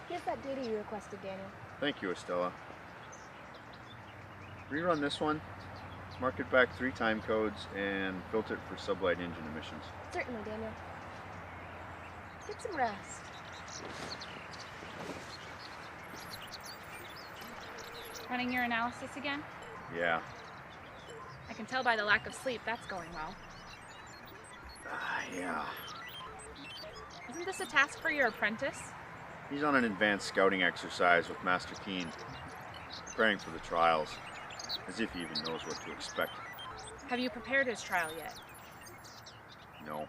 Here's that data you requested, Daniel. Thank you, Estella. Rerun this one, mark it back 3 time codes, and filter it for sublight engine emissions. Certainly, Daniel. Get some rest. Running your analysis again? Yeah. I can tell by the lack of sleep that's going well. Yeah. Isn't this a task for your apprentice? He's on an advanced scouting exercise with Master Keen, preparing for the trials, as if he even knows what to expect. Have you prepared his trial yet? No.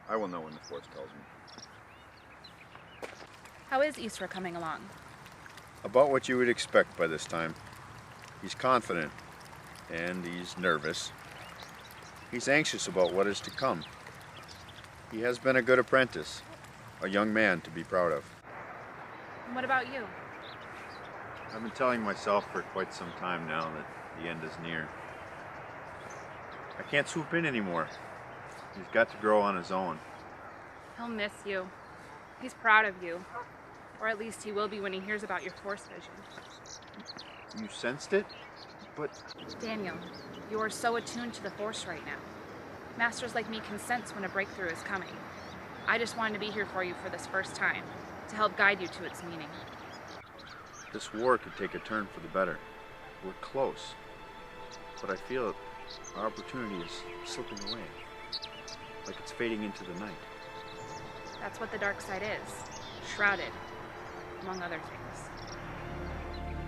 I will know when the Force tells me. How is Isra coming along? About what you would expect by this time. He's confident, and he's nervous. He's anxious about what is to come. He has been a good apprentice, a young man to be proud of. And what about you? I've been telling myself for quite some time now that the end is near. I can't swoop in anymore. He's got to grow on his own. He'll miss you. He's proud of you. Or at least he will be when he hears about your Force vision. You sensed it? But... Daniel, you are so attuned to the Force right now. Masters like me can sense when a breakthrough is coming. I just wanted to be here for you for this first time, to help guide you to its meaning. This war could take a turn for the better. We're close. But I feel our opportunity is slipping away. Like it's fading into the night. That's what the dark side is. Shrouded, among other things.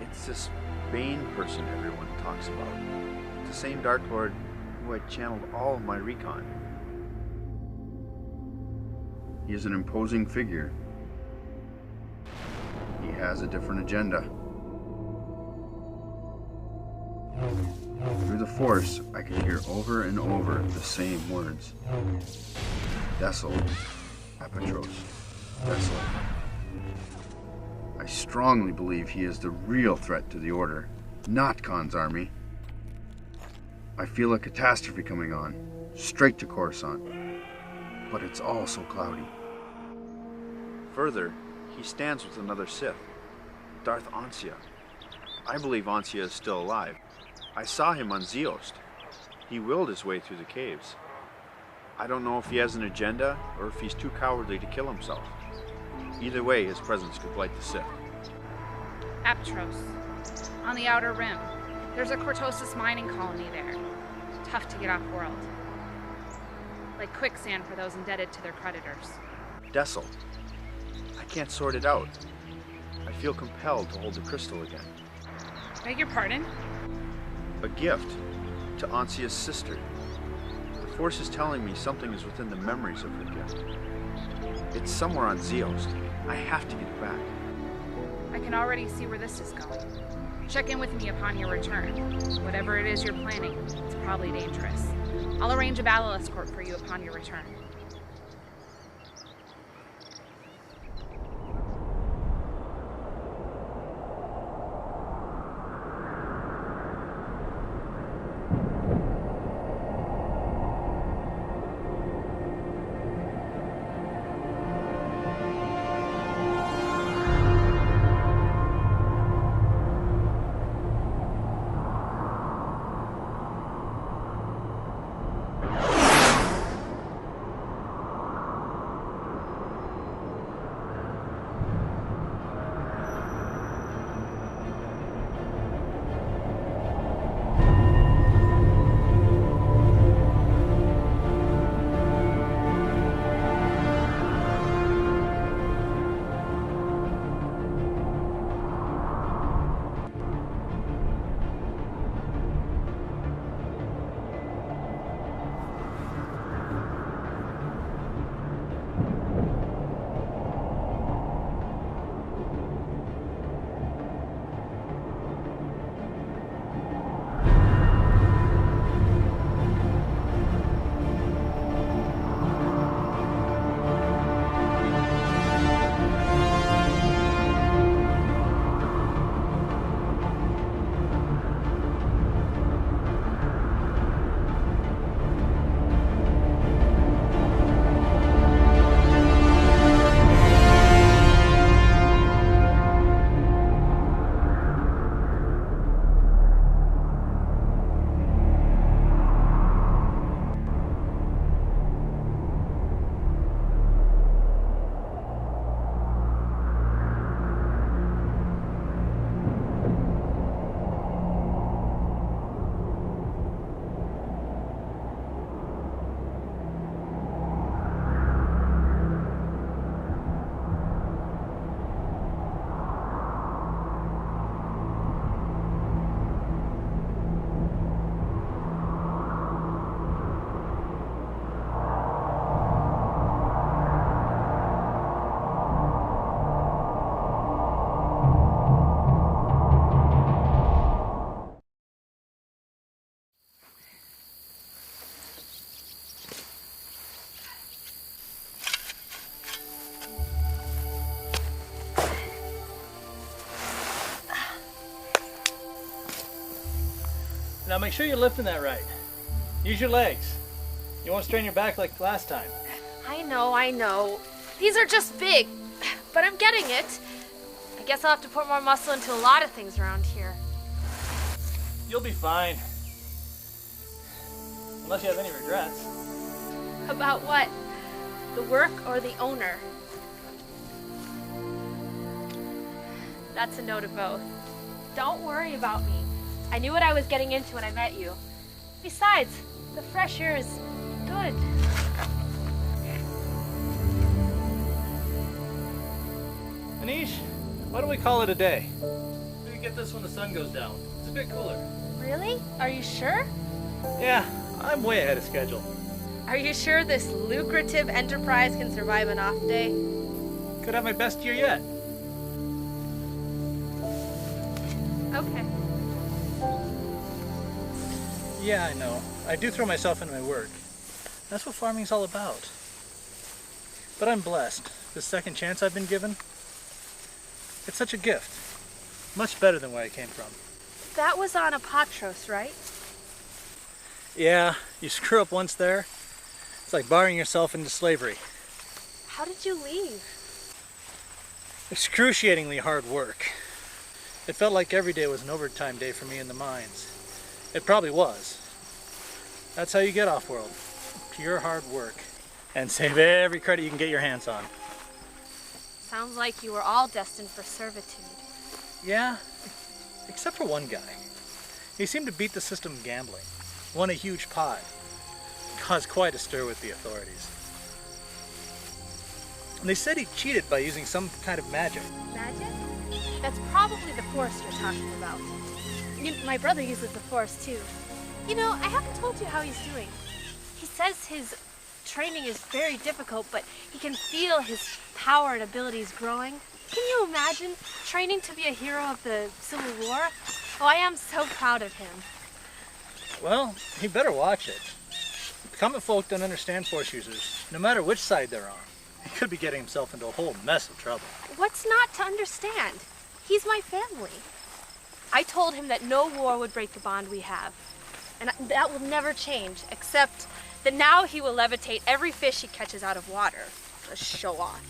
It's this Bane person everyone talks about. The same Dark Lord who had channeled all of my recon. He is an imposing figure. He has a different agenda. Through the Force, I could hear over and over the same words. Desolate. Apatros. Desolate. I strongly believe he is the real threat to the Order, not Khan's army. I feel a catastrophe coming on, straight to Coruscant. But it's all so cloudy. Further, he stands with another Sith, Darth Ansia. I believe Ansia is still alive. I saw him on Zeost. He willed his way through the caves. I don't know if he has an agenda or if he's too cowardly to kill himself. Either way, his presence could blight the Sith. Apatros, on the Outer Rim. There's a Cortosis mining colony there. Tough to get off-world. Like quicksand for those indebted to their creditors. Desolate. I can't sort it out. I feel compelled to hold the crystal again. Beg your pardon? A gift to Ansia's sister. The Force is telling me something is within the memories of her gift. It's somewhere on Zeost. I have to get it back. I can already see where this is going. Check in with me upon your return. Whatever it is you're planning, it's probably dangerous. I'll arrange a battle escort for you upon your return. Now make sure you're lifting that right. Use your legs. You won't strain your back like last time. I know. These are just big, but I'm getting it. I guess I'll have to put more muscle into a lot of things around here. You'll be fine. Unless you have any regrets. About what? The work or the owner? That's a no to both. Don't worry about me. I knew what I was getting into when I met you. Besides, the fresh air is good. Anish, why don't we call it a day? We can get this when the sun goes down. It's a bit cooler. Really? Are you sure? Yeah, I'm way ahead of schedule. Are you sure this lucrative enterprise can survive an off day? Could have my best year yet. Okay. Yeah, I know. I do throw myself into my work. That's what farming's all about. But I'm blessed. This second chance I've been given, it's such a gift. Much better than where I came from. That was on Apatros, right? Yeah, you screw up once there, it's like barring yourself into slavery. How did you leave? Excruciatingly hard work. It felt like every day was an overtime day for me in the mines. It probably was. That's how you get off-world. Pure hard work. And save every credit you can get your hands on. Sounds like you were all destined for servitude. Yeah, except for one guy. He seemed to beat the system gambling. Won a huge pot. Caused quite a stir with the authorities. And they said he cheated by using some kind of magic. Magic? That's probably the Force you're talking about. My brother uses the Force too. You know, I haven't told you how he's doing. He says his training is very difficult, but he can feel his power and abilities growing. Can you imagine training to be a hero of the Civil War? Oh, I am so proud of him. Well, he better watch it. Common folk don't understand Force users, no matter which side they're on. He could be getting himself into a whole mess of trouble. What's not to understand? He's my family. I told him that no war would break the bond we have. And that will never change, except that now he will levitate every fish he catches out of water. A show off.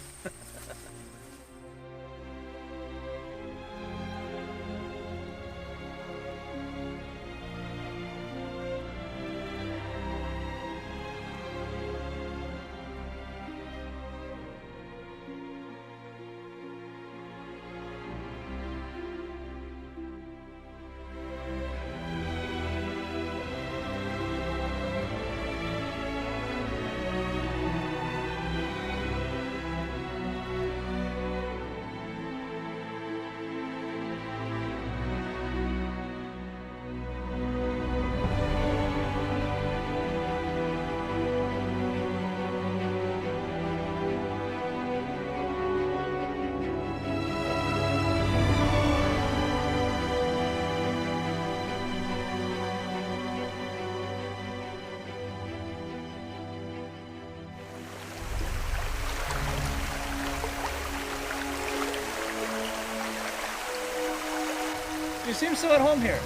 You seem so at home here.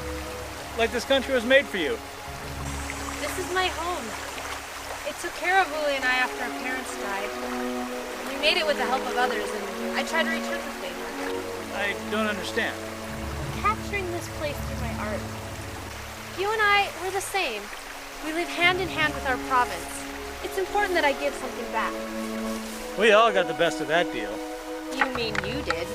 Like this country was made for you. This is my home. It took care of Uli and I after our parents died. We made it with the help of others, and I tried to return the favor. I don't understand. Capturing this place through my art. You and I, we're the same. We live hand in hand with our province. It's important that I give something back. We all got the best of that deal. You mean you did?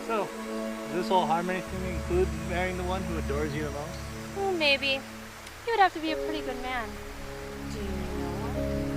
So, does this whole harmony thing include marrying the one who adores you the most? Well, maybe. He would have to be a pretty good man. Do you know him?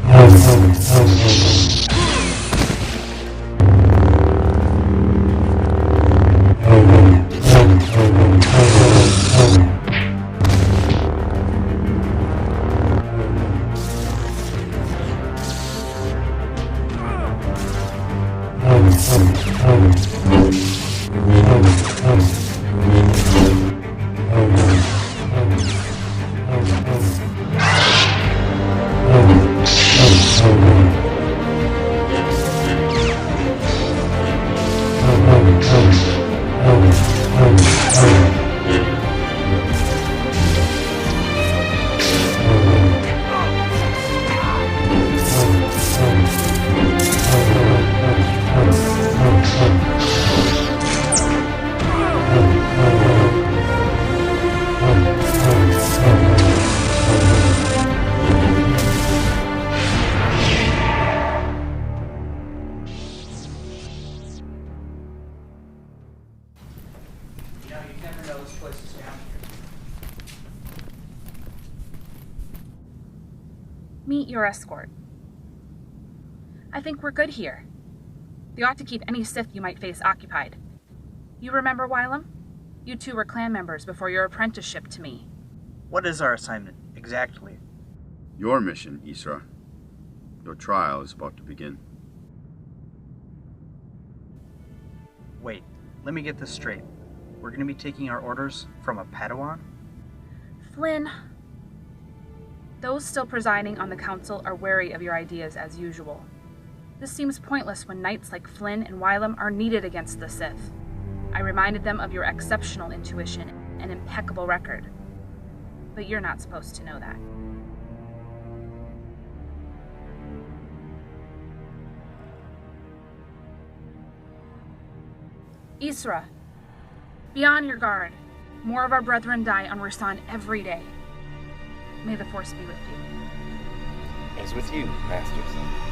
Oh, never know this place is down here. Meet your escort. I think we're good here. We ought to keep any Sith you might face occupied. You remember Wylam? You two were clan members before your apprenticeship to me. What is our assignment, exactly? Your mission, Isra. Your trial is about to begin. Wait, let me get this straight. We're going to be taking our orders from a Padawan? Flynn. Those still presiding on the council are wary of your ideas as usual. This seems pointless when knights like Flynn and Wylam are needed against the Sith. I reminded them of your exceptional intuition and impeccable record. But you're not supposed to know that. Isra, be on your guard. More of our brethren die on Ruusan every day. May the Force be with you. As with you, Masters.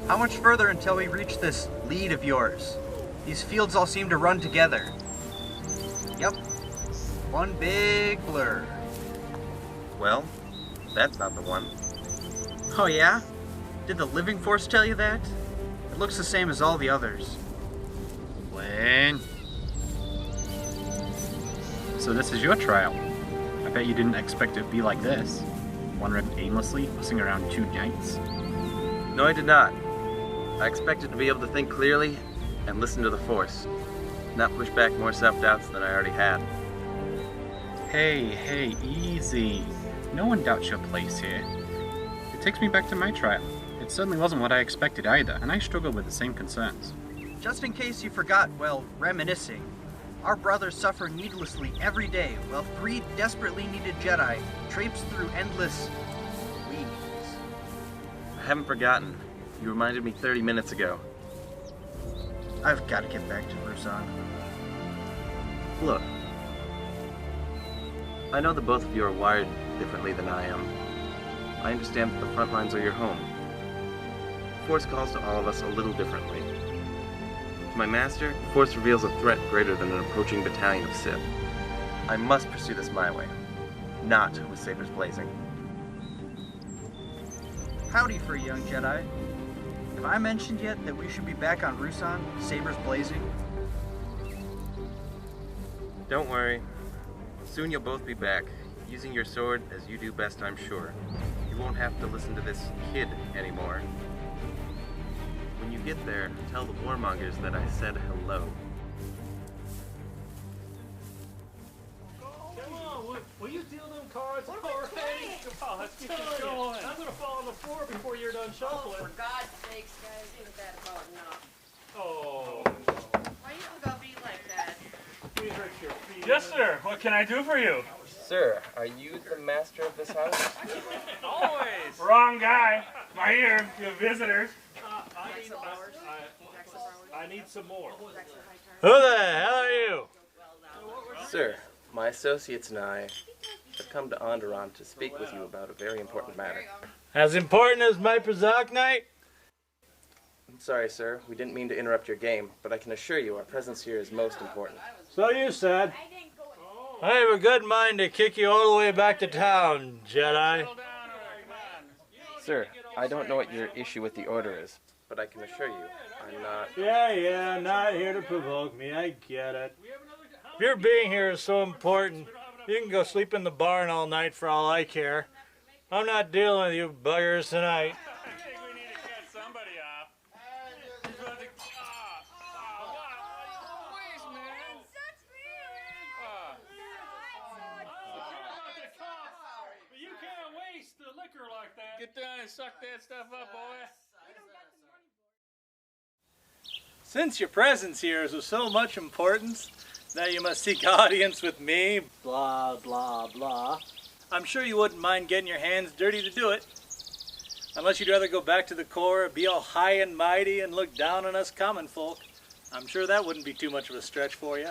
How much further until we reach this lead of yours? These fields all seem to run together. Yep. One big blur. Well, that's not the one. Oh yeah? Did the living force tell you that? It looks the same as all the others. When? So this is your trial. I bet you didn't expect it to be like this. Wandering aimlessly, fussing around two knights. No, I did not. I expected to be able to think clearly and listen to the Force, not push back more self-doubts than I already had. Hey, easy. No one doubts your place here. It takes me back to my trial. It certainly wasn't what I expected either, and I struggled with the same concerns. Just in case you forgot, well, reminiscing, our brothers suffer needlessly every day while 3 desperately needed Jedi traipse through endless weeds. I haven't forgotten. You reminded me 30 minutes ago. I've got to get back to Ruusan. Look, I know that both of you are wired differently than I am. I understand that the front lines are your home. The Force calls to all of us a little differently. To my master, the Force reveals a threat greater than an approaching battalion of Sith. I must pursue this my way, not with sabers blazing. Howdy, free young Jedi. Have I mentioned yet that we should be back on Ruusan, sabers blazing? Don't worry. Soon you'll both be back, using your sword as you do best, I'm sure. You won't have to listen to this kid anymore. When you get there, tell the warmongers that I said hello. Come on, will you deal them cards? All right. Come on, let's get this going. I'm going to fall on the floor before you're done shuffling. For God's sakes, guys, isn't that about enough? Oh. Why you gonna be like that? Yes, sir. What can I do for you? Sir, are you the master of this house? Always. Wrong guy. My ear. You have visitors. I need some more. Who the hell are you? Sir, my associates and I have come to Onderon to speak with you about a very important matter. As important as my Jedi Knight? I'm sorry, sir. We didn't mean to interrupt your game, but I can assure you our presence here is most important. So you said. I have a good mind to kick you all the way back to town, Jedi. Sir, I don't know what your issue with the Order is, but I can assure you, I'm not... Yeah, not here to provoke me. I get it. If your being here is so important, you can go sleep in the barn all night for all I care. I'm not dealing with you buggers tonight. I think we need to cut somebody off. You can't waste the liquor like that. Get down and suck that stuff up, boy. Since your presence here is of so much importance that you must seek audience with me, blah, blah, blah, I'm sure you wouldn't mind getting your hands dirty to do it. Unless you'd rather go back to the Corps, be all high and mighty, and look down on us common folk. I'm sure that wouldn't be too much of a stretch for you.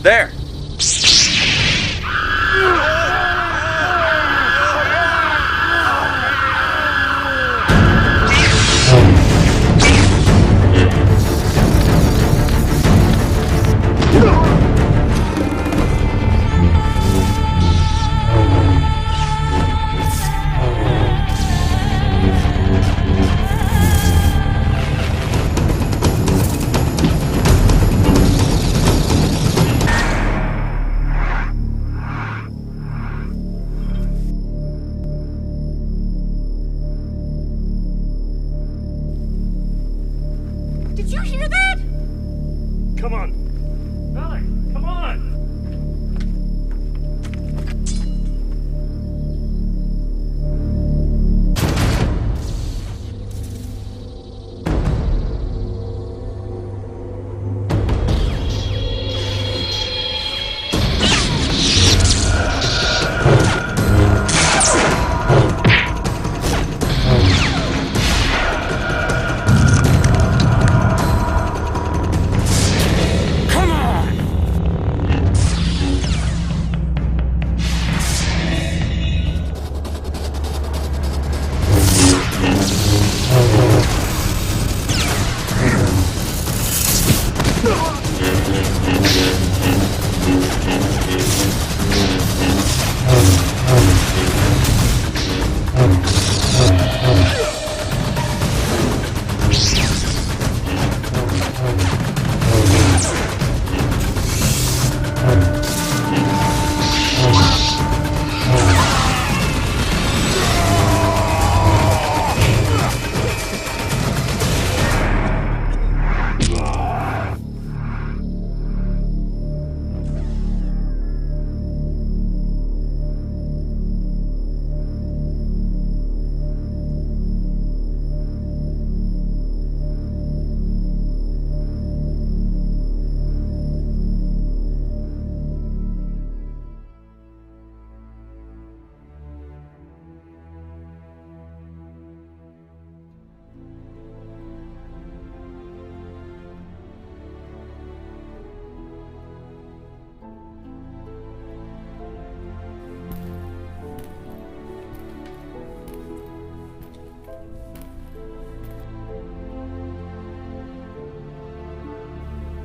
There! Did you hear that? Come on. Alex, come on!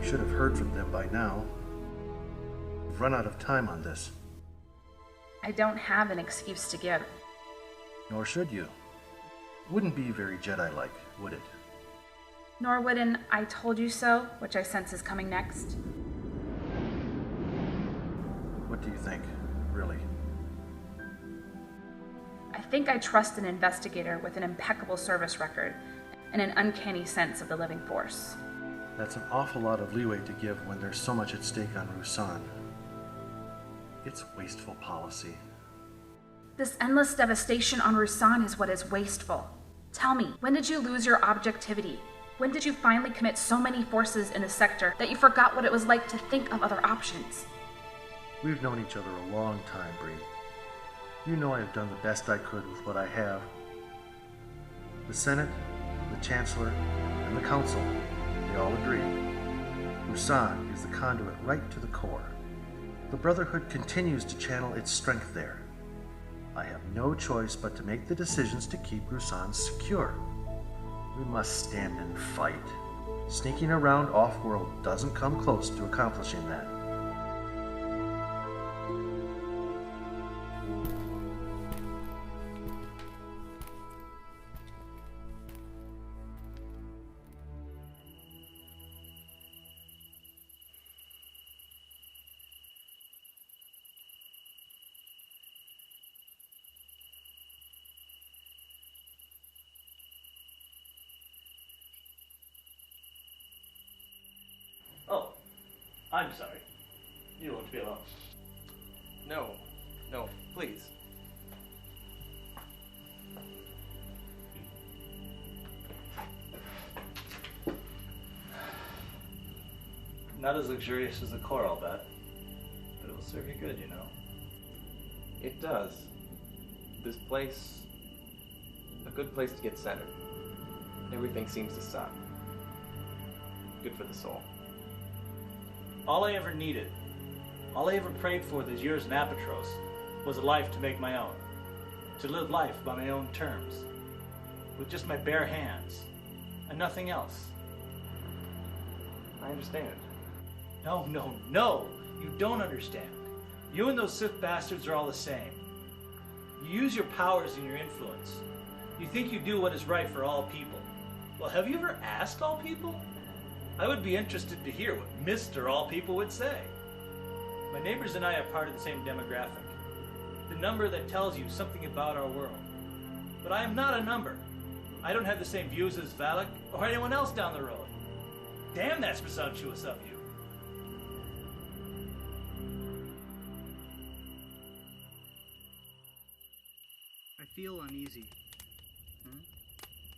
Should have heard from them by now. We've run out of time on this. I don't have an excuse to give. Nor should you. Wouldn't be very Jedi-like, would it? Nor would an "I told you so," which I sense is coming next. What do you think, really? I think I trust an investigator with an impeccable service record and an uncanny sense of the living force. That's an awful lot of leeway to give when there's so much at stake on Ruusan. It's wasteful policy. This endless devastation on Ruusan is what is wasteful. Tell me, when did you lose your objectivity? When did you finally commit so many forces in the sector that you forgot what it was like to think of other options? We've known each other a long time, Bree. You know I have done the best I could with what I have. The Senate, the Chancellor, and the Council, they all agree. Ruusan is the conduit right to the core. The Brotherhood continues to channel its strength there. I have no choice but to make the decisions to keep Ruusan secure. We must stand and fight. Sneaking around off-world doesn't come close to accomplishing that. Oh, I'm sorry. You won't be alone. No, please. Not as luxurious as the core, I'll bet. But it will serve you good, you know. It does. This place, a good place to get centered. Everything seems to stop. Good for the soul. All I ever needed All I ever prayed for these years in Apatros was a life to make my own. To live life by my own terms. With just my bare hands. And nothing else. I understand. No, no, no! You don't understand. You and those Sith bastards are all the same. You use your powers and your influence. You think you do what is right for all people. Well, have you ever asked all people? I would be interested to hear what Mr. All People would say. My neighbors and I are part of the same demographic. The number that tells you something about our world. But I am not a number. I don't have the same views as Valak or anyone else down the road. Damn, that's presumptuous of you. I feel uneasy.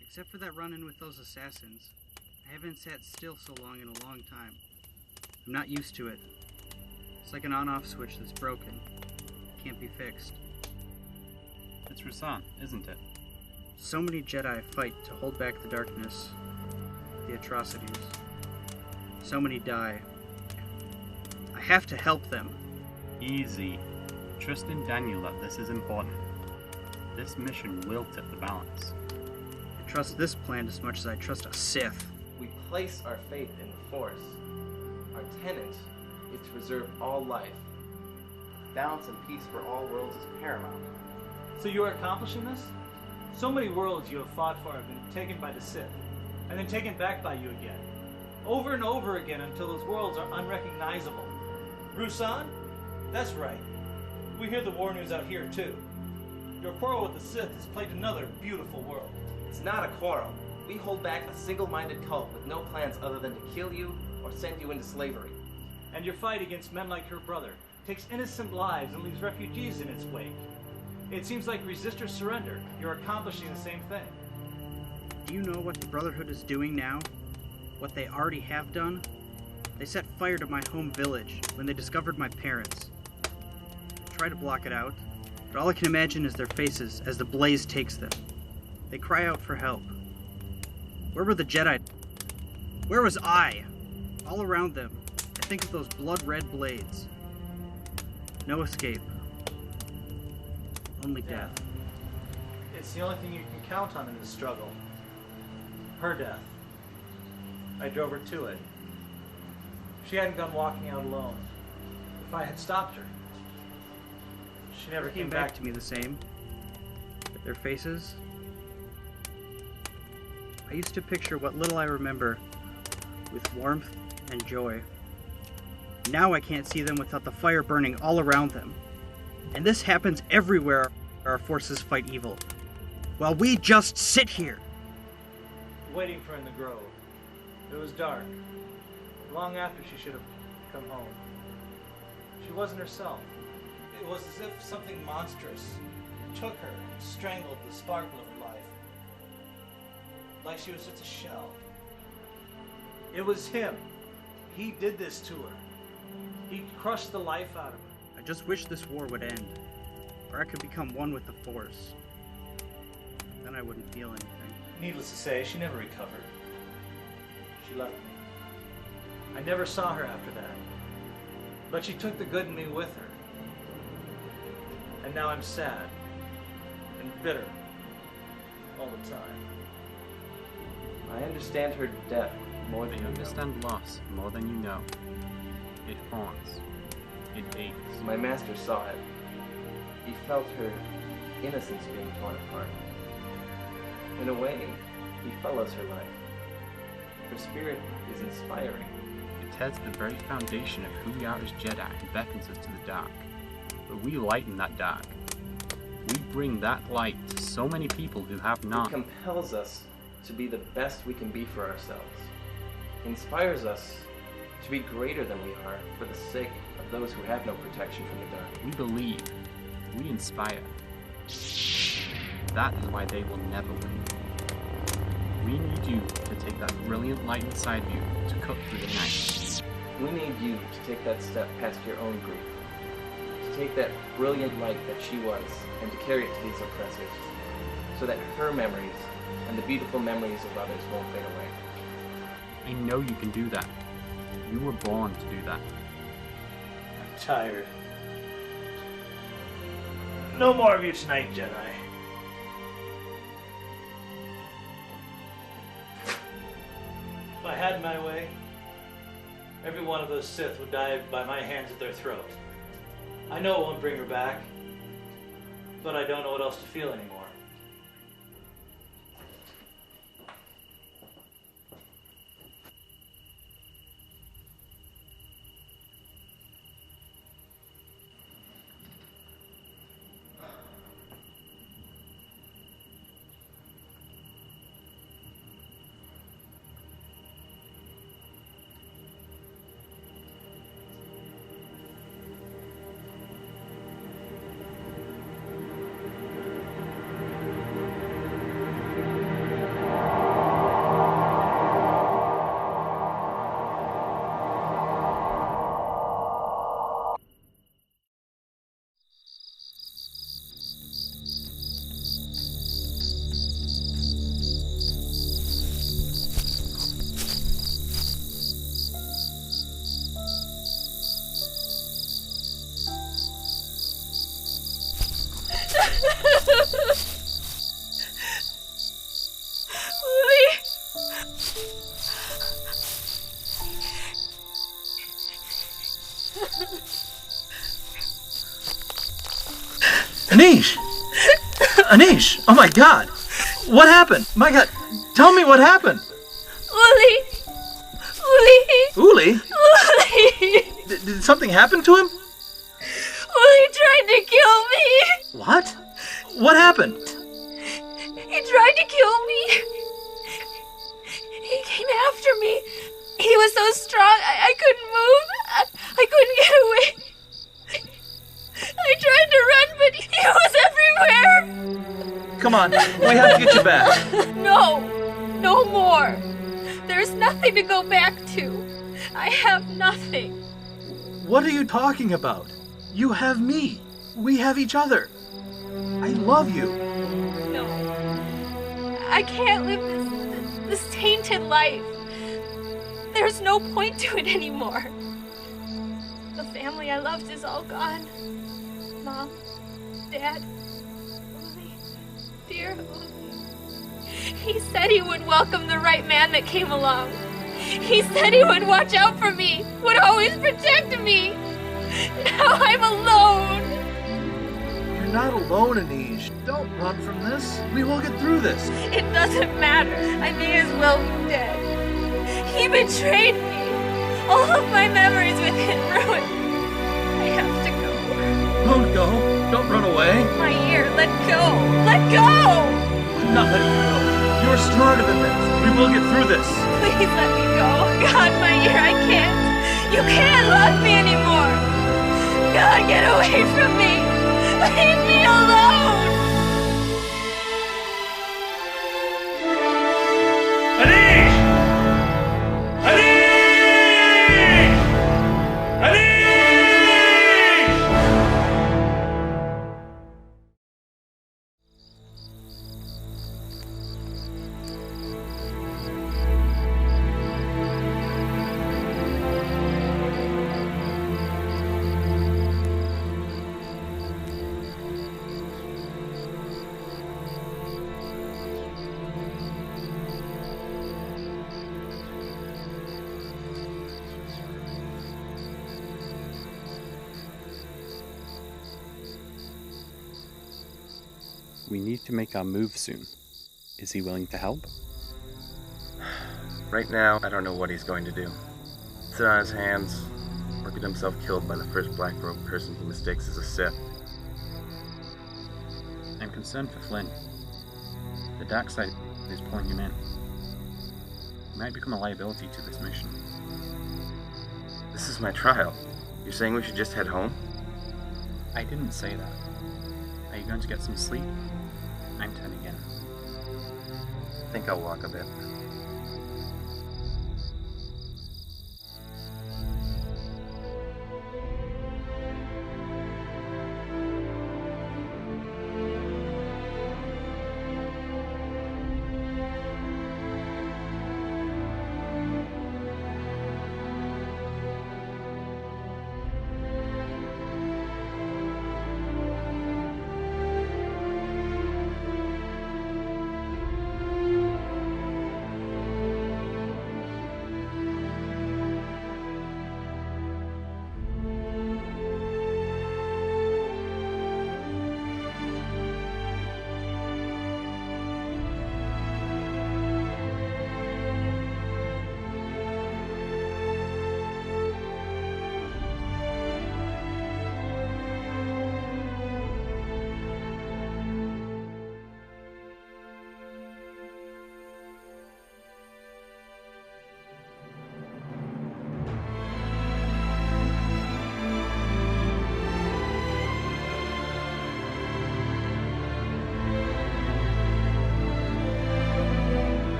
Except for that run-in with those assassins. I haven't sat still so long in a long time. I'm not used to it. It's like an on-off switch that's broken. Can't be fixed. It's Ruusan, isn't it? So many Jedi fight to hold back the darkness, the atrocities. So many die. I have to help them. Easy. Trust in Daniel that this is important. This mission will tip the balance. I trust this plan as much as I trust a Sith. We place our faith in the Force. Our tenet is to preserve all life. Balance and peace for all worlds is paramount. So you are accomplishing this? So many worlds you have fought for have been taken by the Sith, and then taken back by you again. Over and over again until those worlds are unrecognizable. Ruusan? That's right. We hear the war news out here too. Your quarrel with the Sith has plagued another beautiful world. It's not a quarrel. We hold back a single-minded cult with no plans other than to kill you or send you into slavery. And your fight against men like your brother takes innocent lives and leaves refugees in its wake. It seems like resist or surrender. You're accomplishing the same thing. Do you know what the Brotherhood is doing now? What they already have done? They set fire to my home village when they discovered my parents. I try to block it out, but all I can imagine is their faces as the blaze takes them. They cry out for help. Where were the Jedi? Where was I? All around them, I think of those blood-red blades. No escape. Only death. It's the only thing you can count on in this struggle. Her death. I drove her to it. She hadn't gone walking out alone. If I had stopped her, she never came back to me the same. Their faces. I used to picture what little I remember with warmth and joy. Now I can't see them without the fire burning all around them. And this happens everywhere our forces fight evil. While we just sit here. Waiting for her in the grove. It was dark. Long after she should have come home. She wasn't herself. It was as if something monstrous took her and strangled the sparkle of her life. Like she was just a shell. It was him. He did this to her. He crushed the life out of her. I just wish this war would end. Or I could become one with the Force. Then I wouldn't feel anything. Needless to say, she never recovered. She left me. I never saw her after that. But she took the good in me with her. And now I'm sad and bitter all the time. I understand her death more than You you know. understand loss more than you know. It haunts. It aches. My master saw it. He felt her innocence being torn apart. In a way, he follows her life. Her spirit is inspiring. It tears the very foundation of who we are as Jedi and beckons us to the dark. But we lighten that dark. We bring that light to so many people who have It none. compels us to be the best we can be for ourselves. Inspires us to be greater than we are for the sake of those who have no protection from the dark. We believe. We inspire. That is why they will never win. We need you to take that brilliant light inside you to cut through the night. We need you to take that step past your own grief. To take that brilliant light that she was and to carry it to these oppressors. So that her memories and the beautiful memories of others won't fade away. I know you can do that. You were born to do that. I'm tired. No more of you tonight, Jedi. If I had my way, every one of those Sith would die by my hands at their throat. I know it won't bring her back, but I don't know what else to feel anymore. Anish! Anish! Oh my god! What happened? My god, tell me what happened! Uli! Uli? Uli! Did something happen to him? Uli tried to kill me! What? What happened? He tried to kill me! He came after me! He was so strong, I couldn't move! I couldn't get away! I tried to run, but he was everywhere! Come on, we have to get you back. No more. There's nothing to go back to. I have nothing. What are you talking about? You have me. We have each other. I love you. No. I can't live this tainted life. There's no point to it anymore. The family I loved is all gone. Mom, Dad, Uli, dear Uli. He said he would welcome the right man that came along. He said he would watch out for me, would always protect me. Now I'm alone. You're not alone, Anish. Don't run from this. We will get through this. It doesn't matter. I may as well be dead. He betrayed me. All of my memories with him ruined. I have to go. Don't go. Don't run away. My ear, let go. Let go! I'm not letting you go. You're stronger than this. We will get through this. Please let me go. God, my ear, I can't. You can't love me anymore. God, get away from me. Leave me alone. Anish! Anish! Anish! We need to make our move soon. Is he willing to help? Right now, I don't know what he's going to do. Sit on his hands, or get himself killed by the first black-robed person he mistakes as a Sith. I'm concerned for Flynn. The dark side is pulling him in. He might become a liability to this mission. This is my trial. You're saying we should just head home? I didn't say that. Are you going to get some sleep? I'm turning in. I think I'll walk a bit.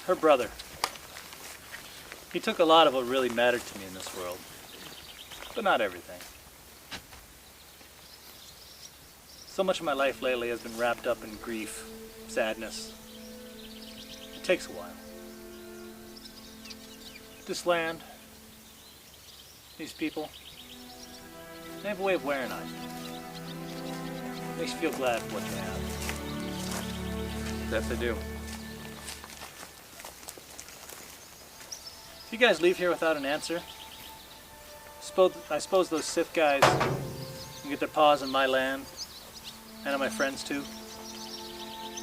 Her brother. He took a lot of what really mattered to me in this world, but not everything. So much of my life lately has been wrapped up in grief, sadness. It takes a while. This land, these people, they have a way of wearing on you. Makes you feel glad for what you have. Yes, I do. If you guys leave here without an answer, I suppose those Sith guys can get their paws on my land, and on my friends too.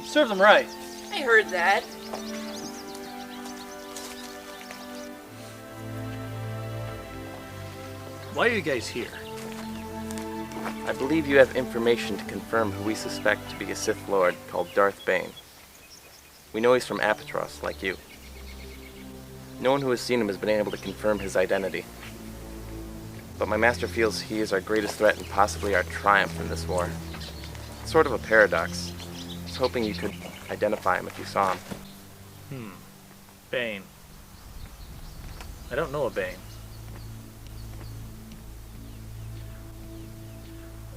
Serve them right. I heard that. Why are you guys here? I believe you have information to confirm who we suspect to be a Sith Lord called Darth Bane. We know he's from Apatros, like you. No one who has seen him has been able to confirm his identity. But my master feels he is our greatest threat and possibly our triumph in this war. It's sort of a paradox. I was hoping you could identify him if you saw him. Bane. I don't know a Bane.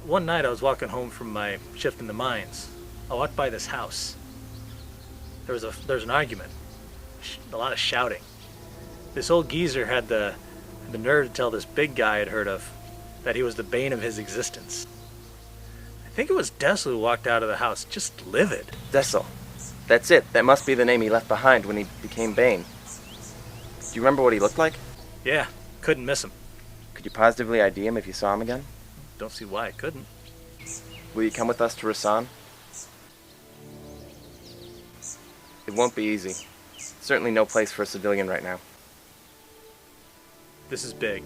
One night I was walking home from my shift in the mines. I walked by this house. There was an argument. A lot of shouting. This old geezer had the nerve to tell this big guy I'd heard of that he was the bane of his existence. I think it was Dessel who walked out of the house, just livid. Dessel. That's it. That must be the name he left behind when he became Bane. Do you remember what he looked like? Yeah, couldn't miss him. Could you positively ID him if you saw him again? Don't see why I couldn't. Will you come with us to Ruusan? It won't be easy. Certainly no place for a civilian right now. This is big.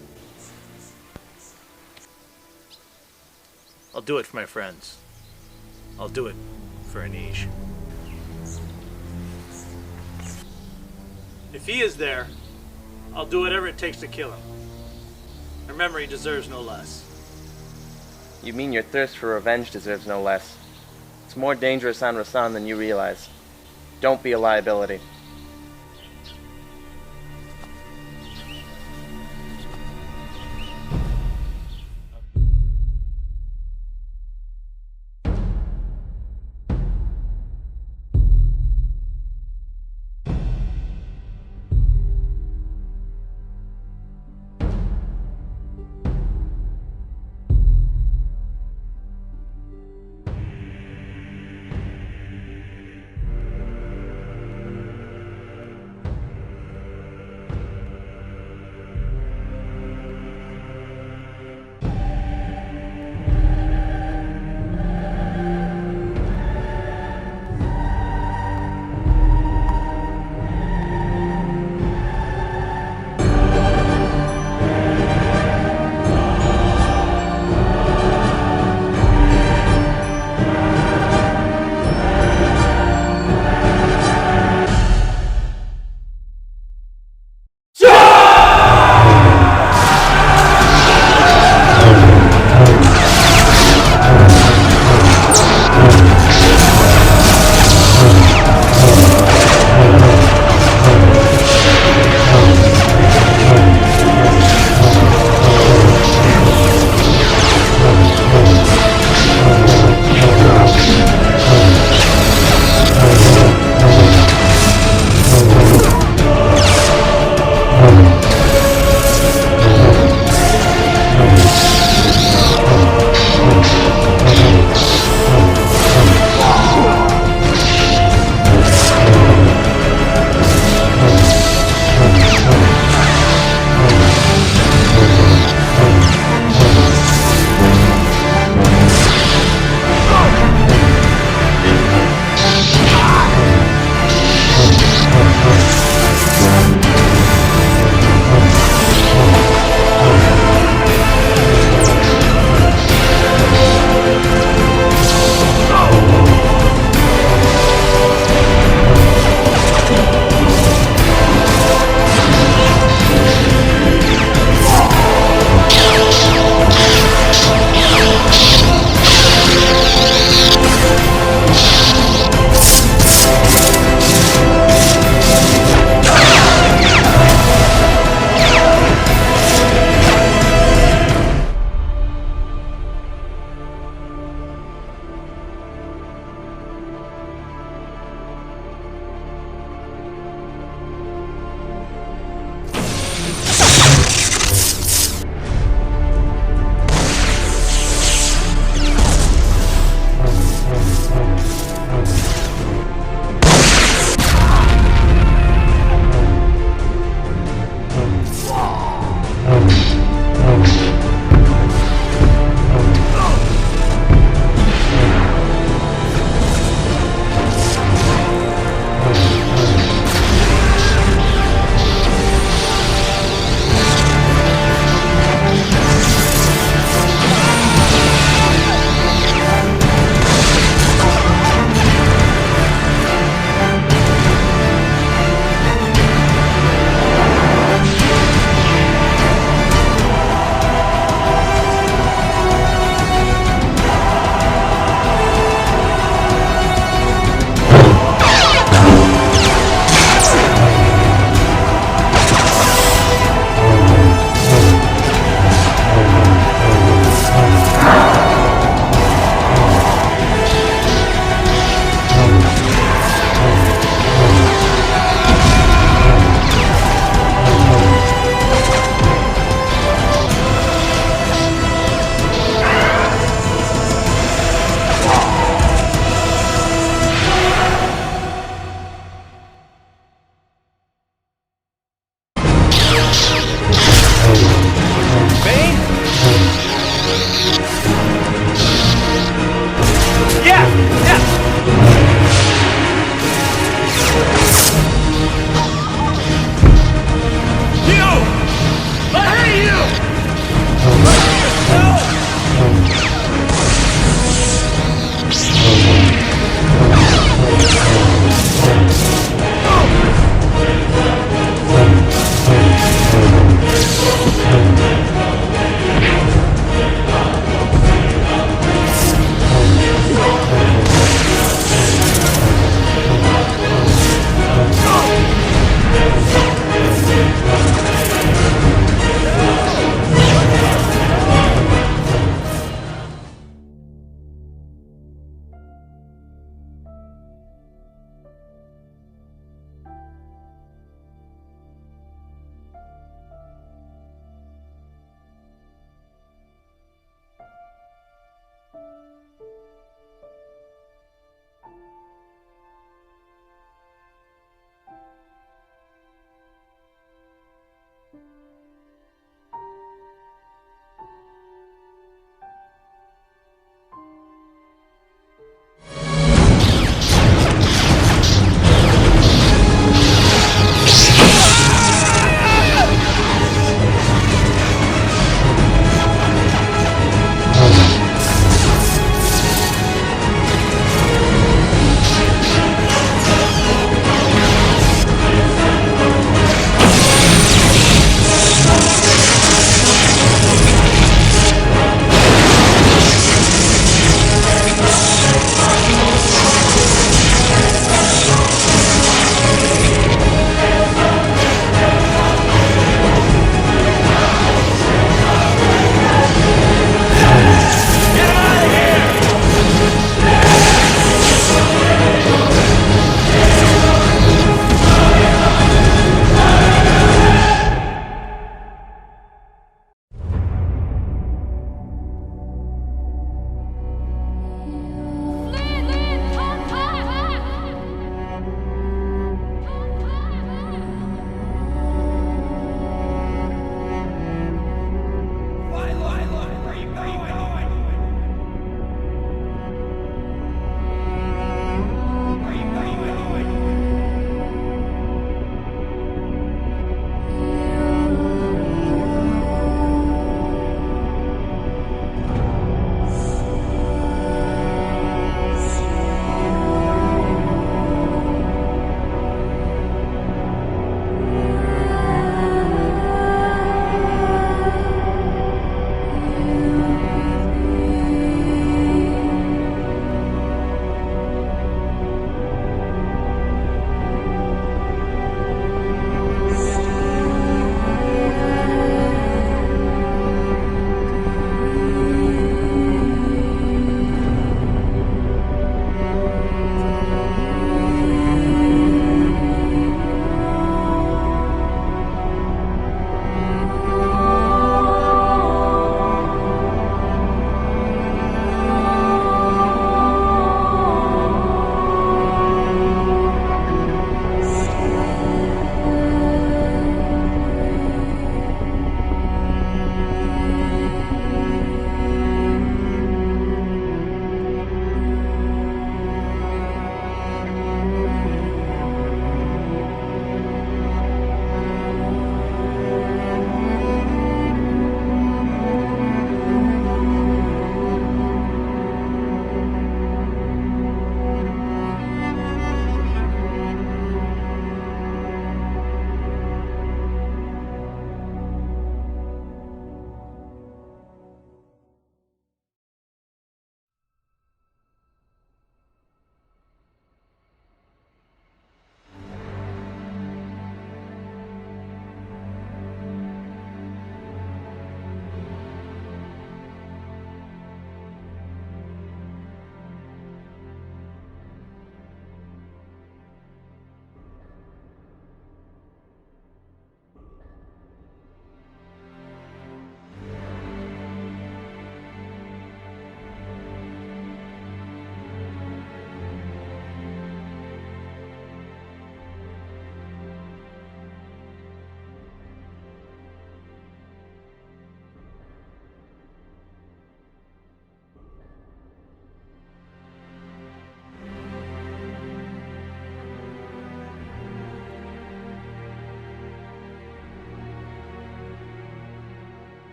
I'll do it for my friends. I'll do it for Anish. If he is there, I'll do whatever it takes to kill him. Remember, he deserves no less. You mean your thirst for revenge deserves no less. It's more dangerous on Ruusan than you realize. Don't be a liability.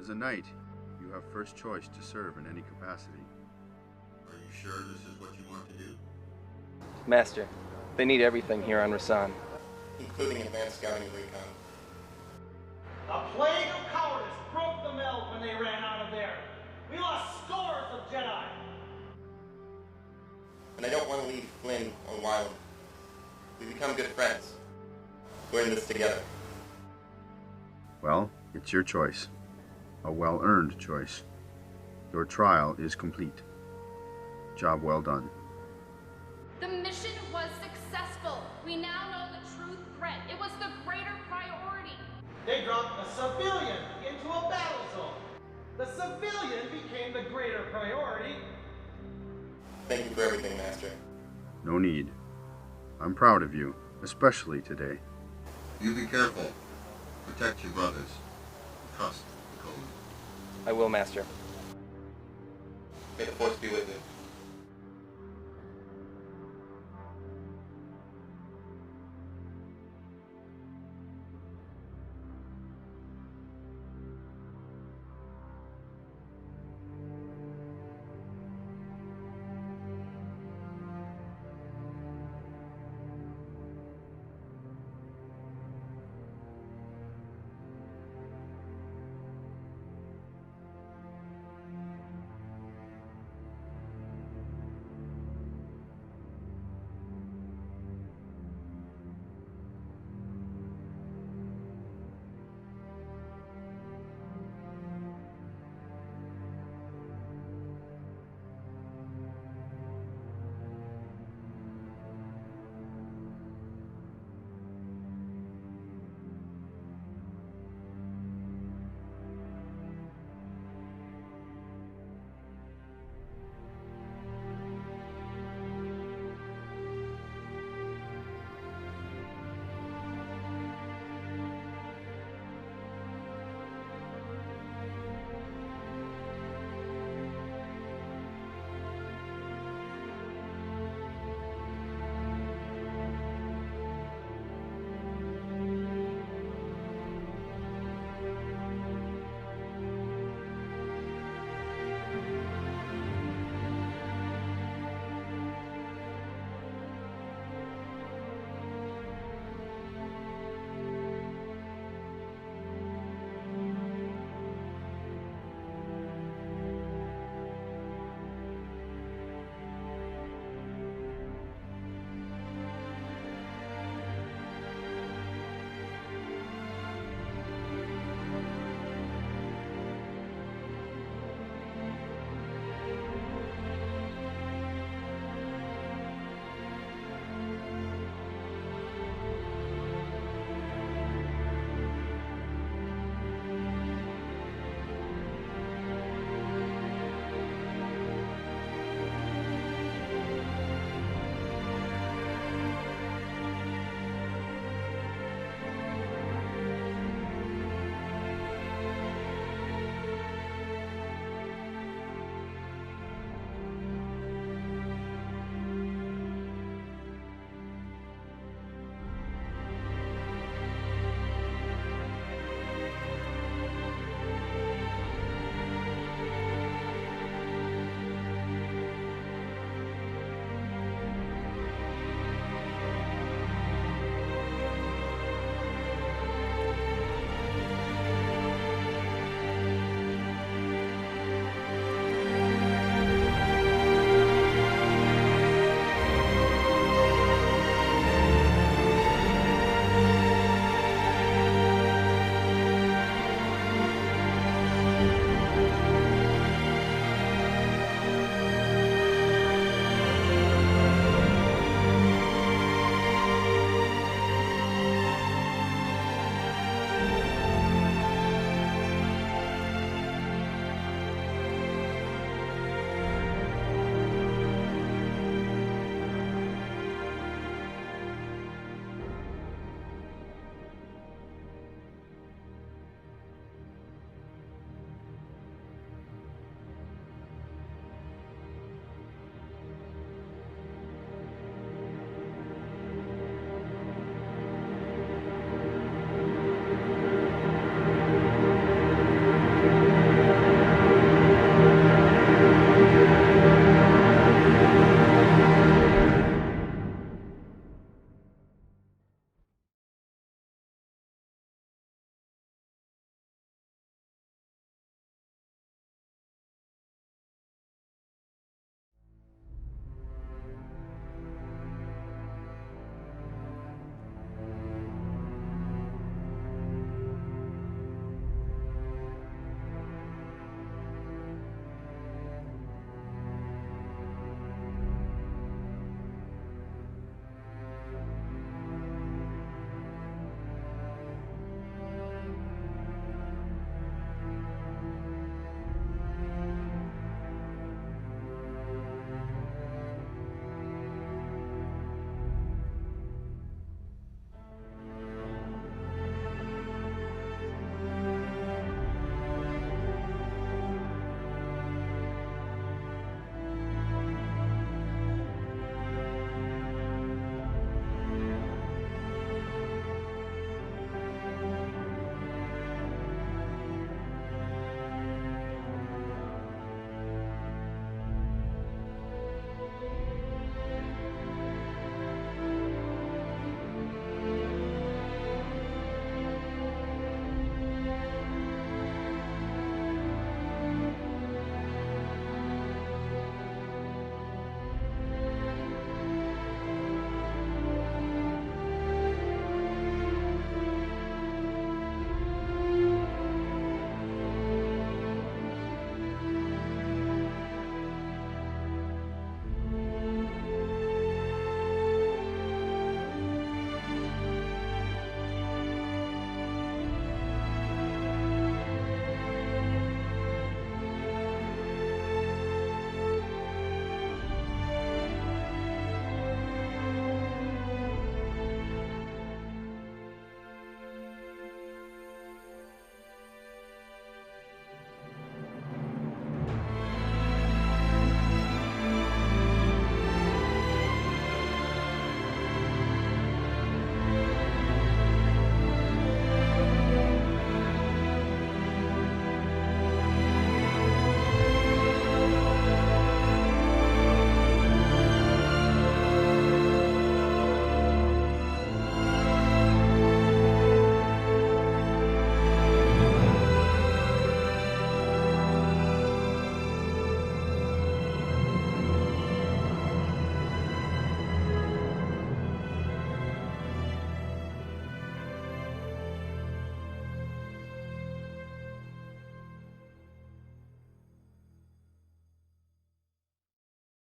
As a knight, you have first choice to serve in any capacity. Are you sure this is what you want to do? Master, they need everything here on Ruusan, including advanced scouting and recon. A plague of cowardice broke the meld when they ran out of there. We lost scores of Jedi. And I don't want to leave Flynn on Wyland. We become good friends. We're in this together. Well, it's your choice. A well-earned choice. Your trial is complete. Job well done. The mission was successful. We now know the true threat. It was the greater priority. They dropped a civilian into a battle zone. The civilian became the greater priority. Thank you for everything, Master. No need. I'm proud of you, especially today. You be careful. Protect your brothers. Trust the code. I will, Master. May the Force be with you.